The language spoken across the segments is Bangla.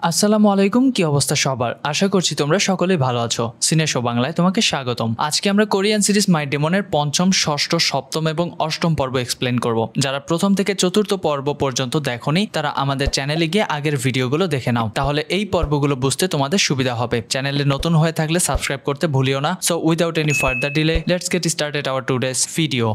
আসসালামু আলাইকুম, কি অবস্থা সবার? আশা করছি তোমরা সকলেই ভালো আছো। সিনে শো বাংলায় তোমাকে স্বাগতম। আজকে আমরা কোরিয়ান সিরিজ মাই ডেমনের পঞ্চম, ষষ্ঠ, সপ্তম এবং অষ্টম পর্ব এক্সপ্লেন করব। যারা প্রথম থেকে চতুর্থ পর্ব পর্যন্ত দেখোনি তারা আমাদের চ্যানেলে গিয়ে আগের ভিডিওগুলো দেখে নাও, তাহলে এই পর্বগুলো বুঝতে তোমাদের সুবিধা হবে। চ্যানেলে নতুন হয়ে থাকলে সাবস্ক্রাইব করতে ভুলিও না। So without any further delay let's get started our today's video.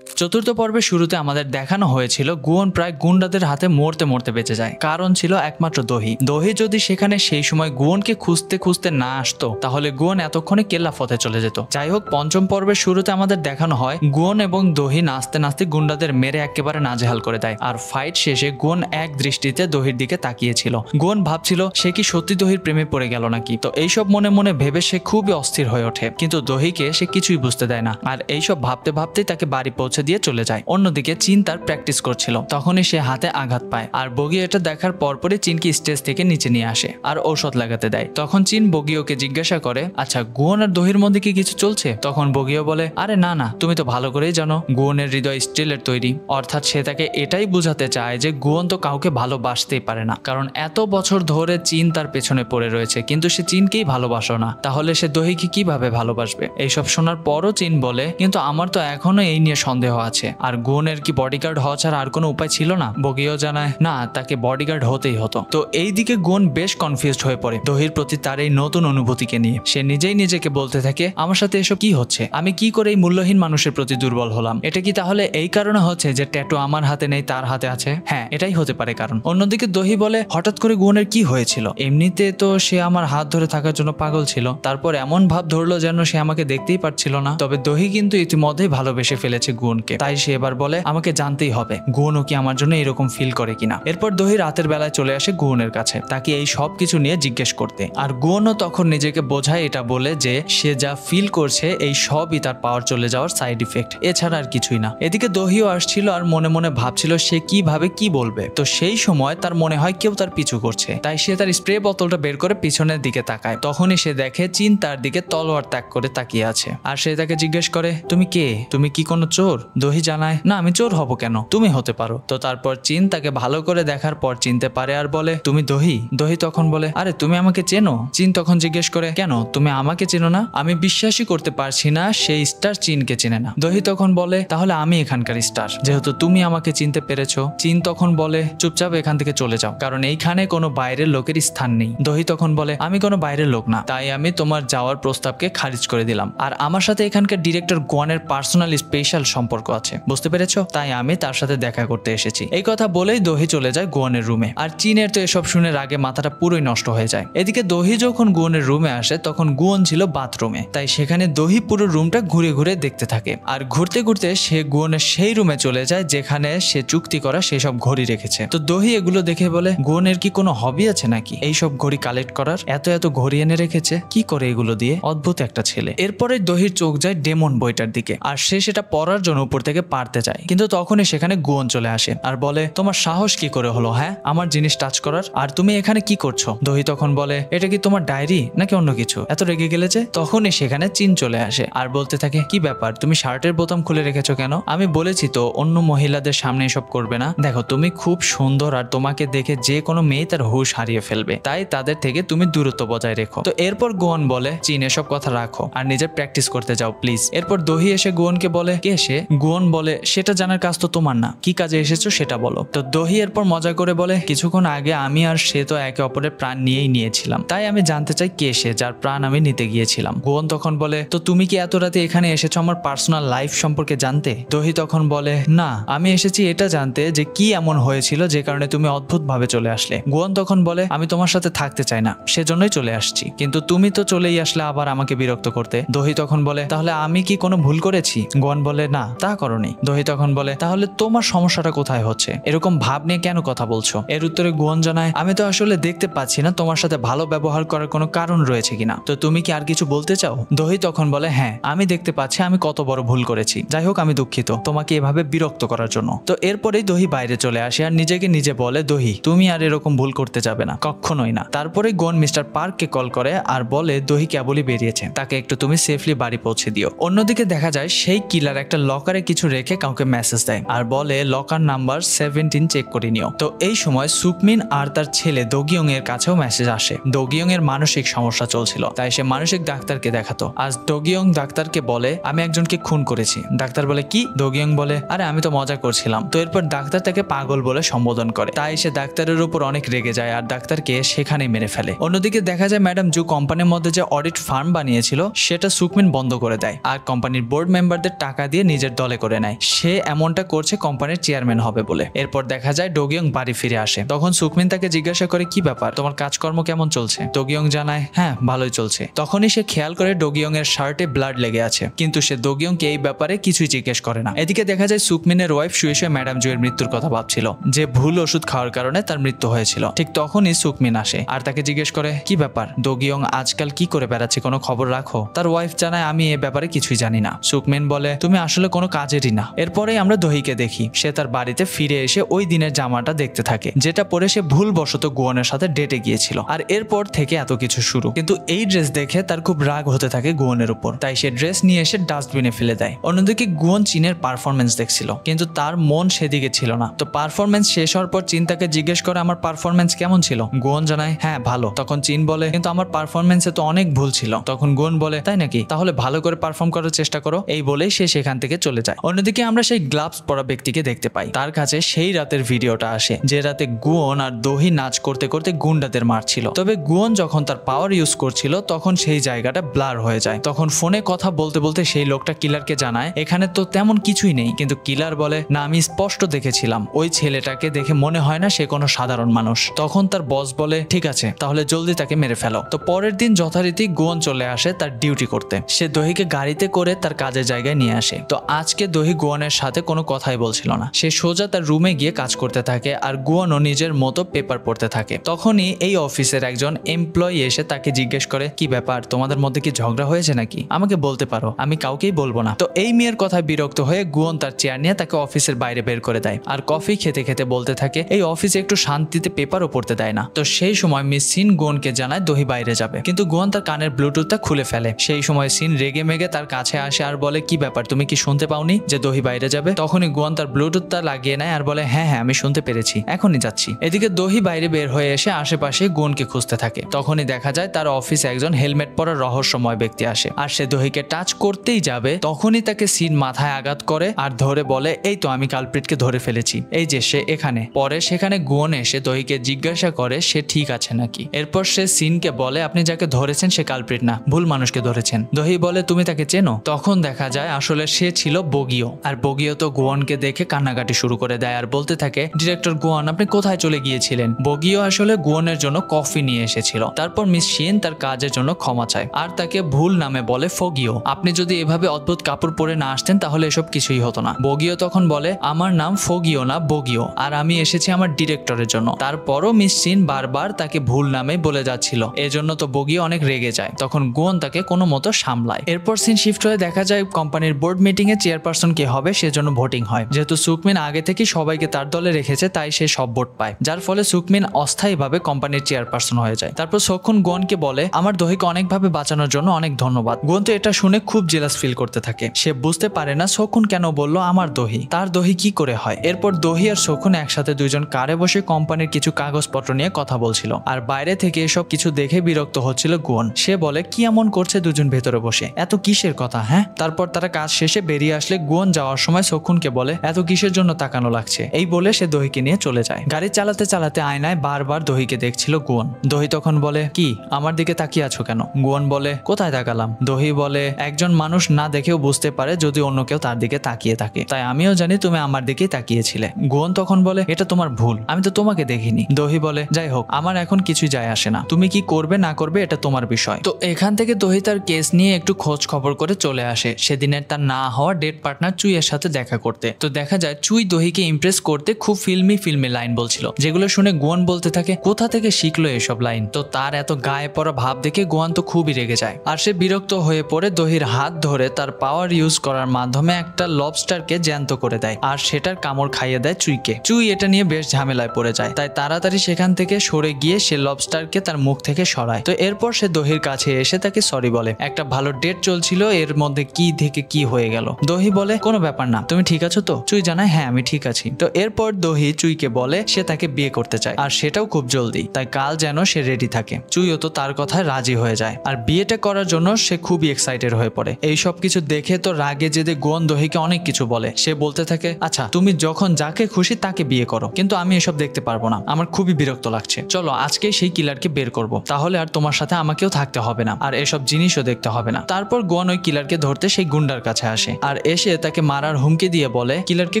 চতুর্থ পর্বের শুরুতে আমাদের দেখানো হয়েছিল গুয়ন প্রায় গুন্ডাদের হাতে মরতে মরতে বেঁচে যায়। কারণ ছিল একমাত্র দহি। দহি যদি সেখানে সেই সময় গুয়নকে খুঁজতে খুঁজতে না আসতো তাহলে গুয়ন এতক্ষণে কেল্লাফতে চলে যেত। যাই হোক, পঞ্চম পর্বের শুরুতে আমাদের দেখানো হয় গুয়ন এবং দহি নাচতে নাচতে গুন্ডাদের মেরে একেবারে নাজেহাল করে দেয়। আর ফাইট শেষে গুয়ন এক দৃষ্টিতে দহির দিকে তাকিয়েছিল। গুয়ন ভাবছিল সে কি সত্যি দহির প্রেমে পড়ে গেল নাকি। তো এইসব মনে মনে ভেবে সে খুবই অস্থির হয়ে ওঠে, কিন্তু দহিকে সে কিছুই বুঝতে দেয় না। আর এইসব ভাবতে ভাবতেই তাকে বাড়ি পৌঁছে দিয়ে চলে যায়। অন্যদিকে চিন তার প্র্যাকটিস করছিল, তখনই সে হাতে আঘাত পায়। আর বগি এটা দেখার পরপরই চিনকে স্টেজ থেকে নিচে নিয়ে আসে আর ঔষধ লাগাতে দেয়। তখন চিন বগিওকে জিজ্ঞাসা করে, আচ্ছা গুয়ন আর দহির মধ্যে কি কিছু চলছে? তখন বগিও বলে, আরে না না, তুমি তো ভালো করেই জানো গুয়নের হৃদয় স্টিলের তৈরি। অর্থাৎ সে তাকে এটাই বুঝাতে চায় যে গুয়ন তো কাউকে ভালোবাসতেই পারে না, কারণ এত বছর ধরে চিন তার পেছনে পড়ে রয়েছে, কিন্তু সে চিনকেই ভালোবাসো না, তাহলে সে দহিকে কিভাবে ভালোবাসবে? এইসব শোনার পরও চিন বলে, কিন্তু আমার তো এখনো এই নিয়ে সন্দেহ আছে। আর গুয়নের কি বডিগার্ড হওয়া ছাড়া আর কোনো উপায় ছিল না? বগিও জানায়, না, তাকে বডিগার্ড হতেই হতো। তো এইদিকে গুয়ন বেশ কনফিউজড হয়ে পড়ে দহির প্রতি তার এই নতুন অনুভূতিকে নিয়ে। সে নিজেই নিজেকে বলতে থাকে, আমার সাথে এসব কি হচ্ছে? আমি কি করে এই মূল্যহীন মানুষের প্রতি দুর্বল হলাম? এটা কি তাহলে এই কারণে হচ্ছে যে ট্যাটু আমার হাতে নেই, তার হাতে আছে? হ্যাঁ, এটাই হতে পারে কারণ। অন্যদিকে দহি বলে, হঠাৎ করে গুয়নের কি হয়েছিল? এমনিতে তো সে আমার হাত ধরে থাকার জন্য পাগল ছিল, তারপর এমন ভাব ধরলো যেন সে আমাকে দেখতেই পারছিল না। তবে দহি কিন্তু ইতিমধ্যেই ভালোবেসে ফেলেছে গুয়নকে, তাই সে এবার বলে, আমাকে জানতেই হবে গুয়নও কি আমার জন্য এরকম ফিল করে কিনা। এরপর দহি রাতের বেলায় চলে আসে গুয়নের কাছে তাকে এই সব কিছু নিয়ে জিজ্ঞেস করতে। আর গুয়নও তখন নিজেকে বোঝায় এটা বলে যে সে যা ফিল করছে এই সবই তার পাওয়ার চলে যাওয়ার সাইড ইফেক্ট, এছাড়া আর কিছুই না। এদিকে দহিও আসছিল আর মনে মনে ভাবছিল সে কিভাবে কি বলবে। তো সেই সময় তার মনে হয় কেউ তার পিছু করছে, তাই সে তার স্প্রে বোতলটা বের করে পিছনের দিকে তাকায়। তখনই সে দেখে চিন তার দিকে তলোয়ার তাক করে তাকিয়ে আছে। আর সে তাকে জিজ্ঞেস করে, তুমি কে? তুমি কি কোনো চোর? দহি জানায়, না, আমি চোর হব কেন, তুমি হতে পারো। তো তারপর চিন তাকে ভালো করে দেখার পর চিনতে পারে আর বলে, তুমি দহি? দহি তখন বলে, আরে তুমি আমাকে চেনো? চিন তখন জিজ্ঞেস করে, কেন, তুমি আমাকে চেনো না? আমি বিশ্বাসই করতে পারছি না সেই স্টার চিনকে চেনে না। দহি তখন বলে, তাহলে আমি এখানকার স্টার, যেহেতু তুমি আমাকে চিনতে পেরেছো। চিন তখন বলে, চুপচাপ এখান থেকে চলে যাও, কারণ এইখানে কোনো বাইরের লোকের স্থান নেই। দহি তখন বলে, আমি কোনো বাইরের লোক না, তাই আমি তোমার যাওয়ার প্রস্তাবকে খারিজ করে দিলাম। আর আমার সাথে এখানকার ডিরেক্টর গুয়নের পার্সোনাল স্পেশাল সম্পর্ক আছে, বুঝতে পেরেছো? তাই আমি তার সাথে দেখা করতে এসেছি। এই কথা বলেই দহি চলে যায় গুয়নের রুমে। আর চিনের তো এসব শুনে রাগে মাথাটা পুরোই নষ্ট হয়ে যায়। এদিকে দহি যখন গুয়নের রুমে আসে তখন গুয়ন ছিল বাথরুমে, তাই সেখানে দহি পুরো রুমটা ঘুরে ঘুরে দেখতে থাকে। আর ঘুরতে ঘুরতে সে গুয়নের সেই রুমে চলে যায় যেখানে সে চুক্তি করা সেসব ঘড়ি রেখেছে। তো দহি এগুলো দেখে বলে, গুয়নের কি কোনো হবি আছে নাকি এইসব ঘড়ি কালেক্ট করার? এত এত ঘড়ি এনে রেখেছে, কি করে এগুলো দিয়ে? অদ্ভুত একটা ছেলে। এরপরে দহির চোখ যায় ডেমন বইটার দিকে, আর সে সেটা পড়ার জন্য উপর থেকে পারতে যায়, কিন্তু তখনই সেখানে গুয়ন চলে আসে আর বলে, তোমার সাহস কি করে হলো হ্যাঁ আমার জিনিস টাচ করার? আর তুমি এখানে কি করছো? দহি তখন বলে, এটা কি তোমার ডায়েরি নাকি অন্য কিছু? এত রেগে গেলে যে? তখনই সেখানে চিন চলে আসে আর বলতে থাকে, কি ব্যাপার, তুমি শার্টের বোতাম খুলে রেখেছো কেন? আমি বলেছি তো অন্য মহিলাদের সামনে এসব করবে না। দেখো তুমি খুব সুন্দর আর তোমাকে দেখে যে কোনো মেয়ে তার হুঁশ হারিয়ে ফেলবে, তাই তাদের থেকে তুমি দূরত্ব বজায় রেখো। তো এরপর গুয়ন বলে, চিন এসব কথা রাখো আর নিজে প্র্যাকটিস করতে যাও প্লিজ। এরপর দহি এসে গুয়নকে বলে, কে সে? গুয়ন বলে, সেটা জানার কাজ তো তোমার না, কি কাজে এসেছো সেটা বলো। তো দহি এরপর মজা করে বলে, কিছুক্ষণ আগে আমি আর সে তো একে অপরের প্রাণ নিয়েই নিয়েছিলাম, তাই আমি জানতে চাই কে সে যার প্রাণ আমি নিতে গিয়েছিলাম। গুয়ন তখন বলে, তো তুমি কি এত রাতে এখানে এসেছো আমার পার্সোনাল লাইফ সম্পর্কে জানতে? দহি তখন বলে, না, আমি এসেছি এটা জানতে যে কি এমন হয়েছিল যে কারণে তুমি অদ্ভুত ভাবে চলে আসলে। গুয়ন তখন বলে, আমি তোমার সাথে থাকতে চাই না, সেজন্যই চলে আসছি, কিন্তু তুমি তো চলেই আসলে আবার আমাকে বিরক্ত করতে। দহি তখন বলে, তাহলে আমি কি কোনো ভুল করেছি? গুয়ন বলে, না, তা করনি। দহি তখন বলে, তাহলে তোমার সমস্যাটা কোথায় হচ্ছে? এরকম ভাব নিয়ে কেন কথা বলছো? এর উত্তরে গুয়ন জানায়, আমি তো আসলে দেখতে পাচ্ছি না তোমার সাথে ভালো ব্যবহার করার কোনো কারণ রয়েছে কিনা, তো তুমি কি আর কিছু বলতে চাও? দহি তখন বলে, হ্যাঁ, আমি দেখতে পাচ্ছি আমি কত বড় ভুল করেছি, যাই হোক আমি দুঃখিত তোমাকে এভাবে বিরক্ত করার জন্য। তো এরপরেই দহি বাইরে চলে আসে আর নিজেকে নিজে বলে, দহি তুমি আর এরকম ভুল করতে যাবে না, কখনোই না। তারপরে গুয়ন মিস্টার পার্ককে কল করে আর বলে, দহি কেবলই বেরিয়েছে, তাকে একটু তুমি সেফলি বাড়ি পৌঁছে দিও। অন্যদিকে দেখা যায় সেই কিলার একটা লকার পেপারে কিছু রেখে কাউকে মেসেজ দেয় আর বলে লকার নাম্বার 17 চেক করে নিও। তো এই সময় সুকমিন আর তার ছেলে দোগিয়ং এর কাছেও মেসেজ আসে। দোগিয়ং এর মানসিক সমস্যা চলছিল, তাই সে মানসিক ডাক্তারকে দেখাতো। আজ দোগিয়ং ডাক্তারকে বলে আমি একজনকে খুন করেছি। ডাক্তার বলে কি? দোগিয়ং বলে আরে আমি তো মজা করছিলাম। তো এরপর ডাক্তার তাকে পাগল বলে সম্বোধন করে, তাই সে ডাক্তারের উপর অনেক রেগে যায় আর ডাক্তারকে সেখানেই মেরে ফেলে। অন্যদিকে দেখা যায় ম্যাডাম জু কোম্পানির মধ্যে যে অডিট ফার্ম বানিয়েছিল সেটা সুকমিন বন্ধ করে দেয় আর কোম্পানির বোর্ড মেম্বারদের টাকা দিয়ে নিজের দলে করে নেয়। সে এমনটা করছে কোম্পানির চেয়ারম্যান হবে বলে। এরপর দেখা যায় দোগিয়ং বাড়ি ফিরে আসে। তখন সুকমিন তাকে জিজ্ঞাসা করে কি ব্যাপার, তোমার কাজকর্ম কেমন চলছে? দোগিয়ং জানায় হ্যাঁ ভালোই চলছে। তখনই সে খেয়াল করে দোগিয়ং এর শার্টে ব্লাড লেগে আছে, কিন্তু সে দোগিয়ংকে এই ব্যাপারে কিছুই জিজ্ঞেস করে না। এদিকে দেখা যায় সুকমিনের ওয়াইফ শুয়ে শুয়ে ম্যাডাম জু এর মৃত্যুর কথা ভাবছিল, যে ভুল ওষুধ খাওয়ার কারণে তার মৃত্যু হয়েছিল। ঠিক তখনই সুকমিন আসে আর তাকে জিজ্ঞেস করে কি ব্যাপার, দোগিয়ং আজকাল কি করে বেড়াচ্ছে, কোনো খবর রাখো? তার ওয়াইফ জানায় আমি এ ব্যাপারে কিছুই জানি না। সুকমিন বলে তুমি আসলে কোনো কাজেরই না। এরপরেই আমরা দোহিকে দেখি সে তার বাড়িতে ফিরে এসে ওই দিনের জামাটা দেখতে থাকে যেটা পরে সে ভুলবশত গুয়নের সাথে ডেটে গিয়েছিল। আর এরপর থেকে এত কিছু শুরু। কিন্তু এই ড্রেস দেখে তার খুব রাগ হতে থাকে গুয়নের উপর, তাই সে ড্রেস নিয়ে এসে ডাস্টবিনে ফেলে দেয়। অন্যদিকে গুয়ন চীনের পারফরমেন্স দেখছিল, কিন্তু তার মন সেদিকে ছিল না। তো পারফরমেন্স শেষ হওয়ার পর চীন তাকে জিজ্ঞেস করে আমার পারফরমেন্স কেমন ছিল? গুয়ন জানায় হ্যাঁ ভালো। তখন চীন বলে কিন্তু আমার পারফরমেন্সে তো অনেক ভুল ছিল। তখন গুয়ন বলে তাই নাকি, তাহলে ভালো করে পারফর্ম করার চেষ্টা করো। এই বলেই সে সেখান থেকে চলে যায়। অন্যদিকে আমরা সেই গ্লাভস পরা ব্যক্তিকে দেখতে পাই। তার কাছে সেই রাতের ভিডিওটা আসে যে রাতে গুয়ন আর দোহি নাচ করতে করতে গুন্ডাদের মারছিল। তবে গুয়ন যখন তার পাওয়ার ইউজ করছিল তখন সেই জায়গাটা ব্লার হয়ে যায়। তখন ফোনে কথা বলতে বলতে সেই লোকটা কিলারকে জানায় এখানে তো তেমন কিছুই নেই, কিন্তু কিলার বলে না আমি স্পষ্ট দেখেছিলাম, ওই ছেলেটাকে দেখে মনে হয় না সে কোনো সাধারণ মানুষ। তখন তার বস বলে ঠিক আছে তাহলে জলদি তাকে মেরে ফেলো। তো পরের দিন যথারীতি গুয়ন চলে আসে তার ডিউটি করতে। সে দোহিকে গাড়িতে করে তার কাজের জায়গায় নিয়ে আসে। তো আজকে দোহি গুয়নের সাথে কোনো কথাই বলছিল না। সে সোজা তার রুমে গিয়ে কাজ করতে থাকে আর গুয়নও নিজের মতো পেপার পড়তে থাকে। তখনই এই অফিসের একজন এমপ্লয়ি এসে তাকে জিজ্ঞেস করে কি ব্যাপার, তোমাদের মধ্যে কি ঝগড়া হয়েছে নাকি? আমাকে বলতে পারো, আমি কাউকেই বলবো না। তো এই মেয়ের কথায় বিরক্ত হয়ে গুয়ন তার চেয়ার নিয়ে তাকে অফিসের বাইরে বের করে দেয় আর কফি খেতে খেতে বলতে থাকে এই অফিসে একটু শান্তিতে পেপারও পড়তে দেয় না। তো সেই সময় মিস সিন গুয়নকে জানায় দোহি বাইরে যাবে, কিন্তু গুয়ন তার কানের ব্লুটুথটা খুলে ফেলে। সেই সময় সিন রেগে মেগে তার কাছে আসে আর বলে কি ব্যাপার, তুমি কি শুনতে পাওনি যে দোহি বাইরে যাবে? তখনই গুয়ন তার ব্লুটুথটা লাগিয়ে নেয় আর বলে হ্যাঁ হ্যাঁ আমি শুনতে পেরেছি, এখনই যাচ্ছি। এদিকে দোহি বাইরে বের হয়ে এসে আশেপাশে গুয়নকে খুঁজতে থাকে। তখনই দেখা যায় তার অফিসে একজন হেলমেট পরা রহস্যময় ব্যক্তি আসে আর সে দোহিকে টাচ করতেই যাবে, তখনই তাকে সিন মাথায় আঘাত করে আর ধরে বলে এই তো আমি কালপ্রিটকে ধরে ফেলেছি, এই যে সে এখানে। পরে সেখানে গুয়ন এসে দোহিকে জিজ্ঞাসা করে সে ঠিক আছে নাকি। এরপর সে সিনকে বলে আপনি যাকে ধরেছেন সে কালপ্রিট না, ভুল মানুষকে ধরেছেন। দোহি বলে তুমি তাকে চেনো? তখন দেখা যায় আসলে সে ছিল বগিও। আর বগিও তো গুয়নকে দেখে কান্নাকাটি শুরু করে দেয় আর বলতে থাকে ডিরেক্টর গুয়ন আপনি কোথায় চলে গিয়েছিলেন? বগিও আসলে গুয়নের জন্য কফি নিয়ে এসেছিল। তারপর মিস শিন তার কাজের জন্য ক্ষমা চায় আর তাকে ভুল নামে বলে ফগিও। আপনি যদি এভাবে অদ্ভুত কাপড় পরে না আসতেন তাহলে এসব কিছুই হতো না। বগিও তখন বলে আমার নাম ফগিও না বগিও, আর আমি এসেছি আমার ডিরেক্টরের জন্য। তারপরও মিস শিন বারবার তাকে ভুল নামে বলে যাচ্ছিল, এজন্য তো বগিও অনেক রেগে যায়। তখন গুয়ন তাকে কোনো মতো সামলায়। এরপর সিন শিফট হয়ে দেখা যায় কোম্পানির বোর্ড মিটিং এ চেয়ারপারসন কে হবে সেজন্য ভোটিং হয়। যেহেতু সুকমিন আগে থেকে সবাইকে তার দলে রেখেছে তাই সে সব ভোট পায়, যার ফলে সুকমিন অস্থায়ীভাবে কোম্পানির চেয়ারপারসন হয়ে যায়। তারপর সক্ষণ গুয়নকে বলে আমার দোহিকে অনেকভাবে বাঁচানোর জন্য অনেক ধন্যবাদ। গুয়ন তো এটা শুনে খুব জেলাস ফিল করতে থাকে। সে বুঝতে পারে না সক্ষণ কেন বলল আমার দোহি, তার দোহি কি করে হয়। এরপর দোহি আর সক্ষণ একসাথে দুইজন কারে বসে কোম্পানির কিছু কাগজপত্র নিয়ে কথা বলছিল আর বাইরে থেকে এসব কিছু দেখে বিরক্ত হচ্ছিল গুয়ন। সে বলে কি এমন করছে দুজন ভেতরে বসে, এত কিসের কথা হ্যাঁ? তারপর তারা কাজ শেষে বেরিয়ে আসলে গুয়ন যাওয়ার সময় সক্ষণকে বলে এত কিসের জন্য তাকানো লাগছে, এই বলে সে দোহিকে নিয়ে চলে যায়। গাড়ি চালাতে চালাতে আয়নায় বারবার দোহিকে দেখছিল গুয়ন। দোহি তখন বলে কি আমার দিকে তাকিয়ে আছো কেন? গুয়ন বলে কোথায় তাকালাম? দোহি বলে একজন মানুষ না দেখেও বুঝতে পারে যদি অন্য কেউ তার দিকে তাকিয়ে থাকে, তাই আমিও জানি তুমি আমার দিকেই তাকিয়েছিলে। গুয়ন তখন বলে এটা তোমার ভুল, আমি তো তোমাকে দেখিনি। দোহি বলে যাই হোক আমার এখন কিছুই যায় আসে না, তুমি কি করবে না করবে এটা তোমার বিষয়। তো এখান থেকে দোহি তার কেস নিয়ে একটু খোঁজ খবর করে চলে আসে সেদিনের তার না হওয়া ডেট পার্টনার চুই এর সাথে দেখা করতে। তো দেখা যায় চুই দোহিকে ইমপ্রেস করতে খুব ফিল্মি লাইন বলছিল, যেগুলো শুনে গুয়ন বলতে থাকে কোথা থেকে শিখলো এসব লাইন। তো তার এত গায়ে পড়া ভাব দেখে গুয়ন তো খুবই রেগে যায় আর সে বিরক্ত হয়ে পড়ে দোহির হাত ধরে তার পাওয়ার ইউজ করার মাধ্যমে একটা লবস্টারকে জ্যান্ত করে দেয় আর সেটার কামড় খাইয়ে দেয় চুইকে। চুই এটা নিয়ে বেশ ঝামেলায় পড়ে যায়, তাই তাড়াতাড়ি সেখান থেকে সরে গিয়ে সে লবস্টারকে তার মুখ থেকে সরায়। তো এরপর সে দোহির কাছে এসে তাকে সরি বলে। একটা ভালো ডেট চলছিল, এর মধ্যে কি থেকে কি হয়ে গেল। দোহি দহি বলে কোনো ব্যাপার না, তুমি ঠিক আছো তো? চুই জানায় হ্যাঁ আমি ঠিক আছি। তো এরপর দহি চুইকে বলে সে তাকে বিয়ে করতে চায় আর সেটাও খুব জলদি, তাই কাল যেন সে রেডি থাকে। চুইও তো তার কথায় রাজি হয়ে যায় আর বিয়েটা করার জন্য সে খুবই এক্সাইটেড হয়ে পড়ে। এই সব কিছু দেখে তো রাগে জেদে গুয়ন দহিকে অনেক কিছু বলে। সে বলতে থাকে আচ্ছা তুমি যখন যাকে খুশি তাকে বিয়ে করো, কিন্তু আমি এসব দেখতে পারবো না, আমার খুবই বিরক্ত লাগছে। চলো আজকে সেই কিলারকে বের করব, তাহলে আর তোমার সাথে আমাকেও থাকতে হবে না আর এসব জিনিসও দেখতে হবে না। তারপর গুয়ন ওই কিলারকে ধরতে সেই গুন্ডার কাছে আসে আর এসে তাকে মারার হুমকি দিয়ে বলে কিলারকে